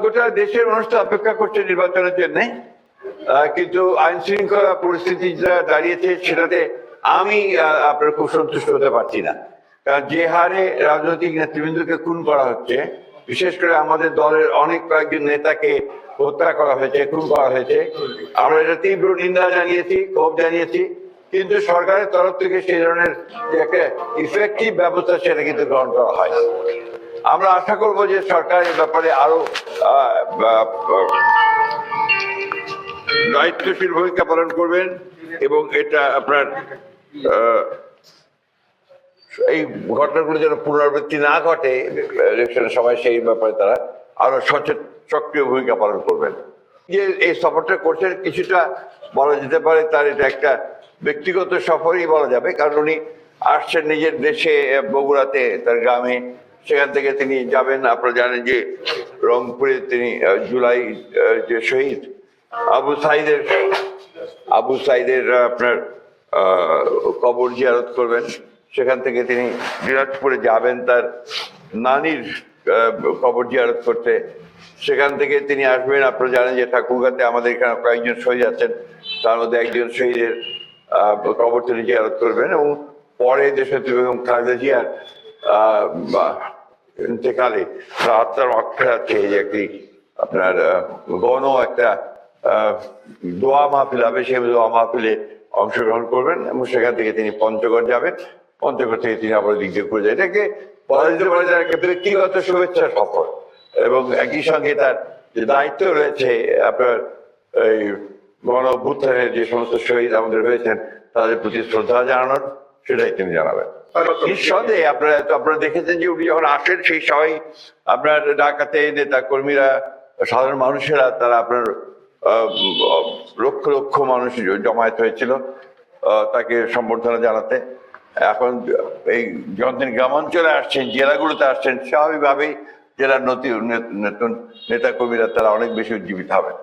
গোটা দেশের মানুষ তো অপেক্ষা করছে নির্বাচনের জন্য, কিন্তু আইন শৃঙ্খলা পরিস্থিতি যা দাঁড়িয়েছে সেটাতে আমি আপনার খুব সন্তুষ্ট হতে পারছি না। কারণ যে হারে রাজনৈতিক নেতৃবৃন্দকে খুন করা হচ্ছে, বিশেষ করে আমাদের দলের অনেক কয়েকজন নেতাকে হত্যা করা হয়েছে, খুন করা হয়েছে, আমরা এটা তীব্র নিন্দা জানিয়েছি, ক্ষোভ জানিয়েছি, কিন্তু সরকারের তরফ থেকে সেই ধরনের যে একটা ইফেক্টিভ ব্যবস্থা সেটা কিন্তু গ্রহণ করা হয় না। আমরা আশা করব যে সরকার এ ব্যাপারে আরো দায়িত্বশীল ভূমিকা পালন করবেন এবং এটা আপনার এই ঘটনাগুলো যেন পুনরাবৃত্তি না ঘটে ইলেকশনের সময়, সেই ব্যাপারে তারা আরো সক্রিয় ভূমিকা পালন করবেন। যে এই সফরটা করছেন কিছুটা বলা যেতে পারে তার এটা একটা ব্যক্তিগত সফরই বলা যাবে, কারণ উনি আসছেন নিজের দেশে বগুড়াতে, তার গ্রামে, সেখান থেকে তিনি যাবেন। আপনারা জানেন যে রংপুরে তিনি জুলাই যে শহীদ আবু সাইদের আপনার কবর জিয়ারত করবেন, সেখান থেকে তিনি দিনাজপুরে যাবেন তার নানির কবর জিয়ারত করতে, সেখান থেকে তিনি আসবেন। আপনারা জানেন যে ঠাকুরগাঁতে আমাদের এখানে কয়েকজন শহীদ আছেন, তার মধ্যে একজন শহীদের কবর তিনি জিয়ারত করবেন এবং পরে দেশনেত্রী বেগম খালেদা জিয়ার ইন্তেকালে আত্মার অক্ষর আছে যে একটি আপনার গণ একটা দোয়া মাহফিল হবে, সেই দোয়া মাহফিলে অংশগ্রহণ করবেন এবং সেখান থেকে তিনি পঞ্চগড় যাবেন, পঞ্চগড় থেকে তিনি আবার দিক দিয়ে করে যায়। এটাকে বলা যেতে পারে তার একটা ব্যক্তিগত শুভেচ্ছা সফর এবং একই সঙ্গে তার যে দায়িত্ব রয়েছে আপনার এই গণ অভ্যুত্থানের যে সমস্ত শহীদ আমাদের হয়েছেন তাদের প্রতি শ্রদ্ধা জানানোর, সেটাই তিনি জানাবেন। নিঃসন্দেহে আপনারা দেখেছেন যে উনি যখন আসেন সেই সময় আপনার ঢাকাতে নেতা কর্মীরা, সাধারণ মানুষেরা, তারা আপনার লক্ষ লক্ষ মানুষ জমায়েত হয়েছিল তাকে সম্বর্ধনা জানাতে। এখন এই যখন তিনি গ্রামাঞ্চলে আসছেন, জেলাগুলোতে আসছেন, স্বাভাবিকভাবেই জেলার নতুন নেতা কর্মীরা তারা অনেক বেশি উজ্জীবিত হবেন।